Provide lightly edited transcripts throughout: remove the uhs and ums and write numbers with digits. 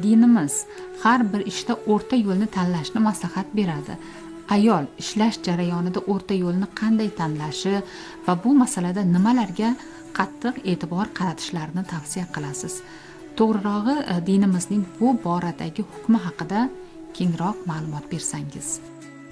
Dinimiz har bir ishda o'rta yo'lni tanlashni maslahat beradi. Ayol ishlash jarayonida o'rta yo'lni qanday tanlashi va bu masalada nimalarga qattiq e'tibor qaratishlarini tavsiya qilasiz. To'g'rirog'i, dinimizning bu boradagi hukmi haqida kengroq ma'lumot bersangiz.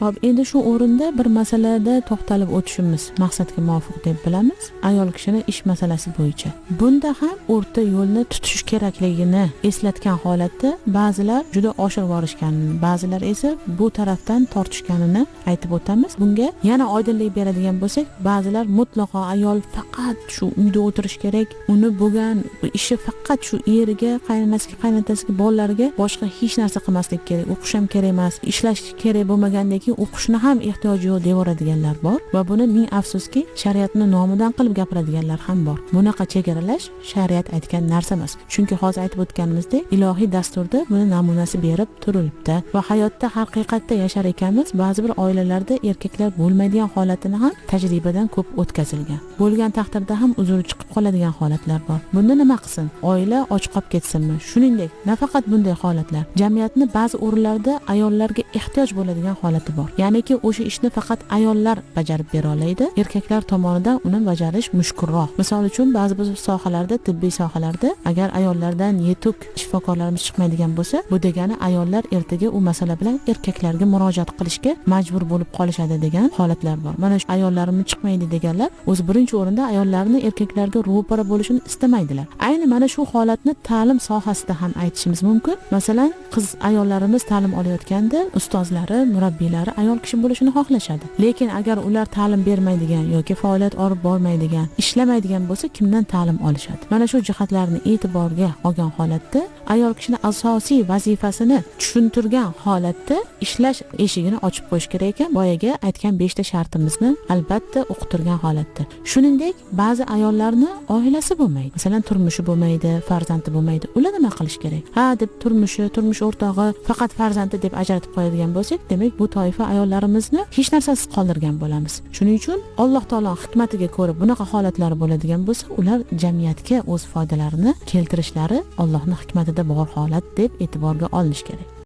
Hop, endi shu o'rinda bir masalada to'xtalib o'tishimiz maqsadga muvofiq deb bilamiz. Ayol kishini ish masalasi bo'yicha. Bunda ham o'rta yo'lni tutish kerakligini eslatgan holatda ba'zilar juda oshirib borishganini, ba'zilar esa bu tarafdan tortishganini aytib o'tamiz. Bunga yana oydinlik beradigan bo'lsak, ba'zilar mutlaqo ayol faqat shu uyda o'tirish kerak, uni bo'lgan ishi faqat shu eriga, qaynonasiga, qaynotasiga, bolalariga boshqa hech narsa qilmaslik kerak, o'qish ham kerak emas, ishlash kerak bo'lmagandek o'qishni ham ehtiyoji yo'q deyaveradiganlar bor va buni ming afsuski shariatni nomidan qilib gapiradiganlar ham bor. Bunaqa chegaralash shariat aytgan narsa emas. Chunki hozir aytib o'tganimizdek, ilohiy dasturda buni namunasi berib turilibdi va hayotda haqiqatda yashar ekanmiz. Ba'zi bir oilalarda erkaklar bo'lmaydigan holatini ham tajribadan ko'p o'tkazilgan. Bo'lgan taqdirda ham uzr chiqib qoladigan holatlar bor. Bunda nima qilsin? Oila och qolib ketsinmi? Shuningdek, nafaqat bunday holatlar, jamiyatni ba'zi o'rinlarda ayollarga ehtiyoj bo'ladigan holati bor. Ya'niki o'sha ishni faqat ayollar bajarib bera oladi, erkaklar tomonidan uni bajarish mushkulroq. Misol uchun ba'zi bir sohalarda, tibbiy sohalarda agar ayollardan yetuk shifokorlarimiz chiqmaydigan bo'lsa, bu degani ayollar ertaga u masala bilan erkaklarga murojaat qilishga majbur bo'lib qolishadi degan holatlar bor. Mana shu ayollarimiz chiqmaydi deganlar o'zi birinchi o'rinda ayollarni erkaklarga ro'para bo'lishini istamaydilar. Ayni mana shu holatni ta'lim sohasida ham aytishimiz mumkin. Masalan, qiz ayollarimiz ta'lim olayotganda ustozlari, murabbiylari ayol kishi bo'lishini xohlashadi. Lekin agar ular ta'lim bermaydigan yoki faoliyat olib bormaydigan, ishlamaydigan bo'lsa, kimdan ta'lim olishadi? Mana shu jihatlarni e'tiborga olgan holatda ayol kishini asosiy vazifasini tushuntirgan holatda ishlash eshigini ochib qo'yish kerak ekan. Boyaga aytgan 5 ta shartimizni albatta o'qitirgan holatda. Shuningdek, ba'zi ayollarni oilasi bo'lmaydi. Masalan, turmushi bo'lmaydi, farzandi bo'lmaydi. Ular nima qilish kerak? Ha, deb turmush o'rtog'i faqat farzandi deb ajratib qo'yadigan bo'lsak, demak bu toifa ayollarimizni hech narsasiz qoldirgan bo'lamiz. Shuning uchun Alloh taolo hikmatiga ko'ra bunaqa holatlar bo'ladigan bo'lsa, ular jamiyatga o'z foydalarini keltirishlari Allohning hikmatida bor holat deb e'tiborga olinish kerak.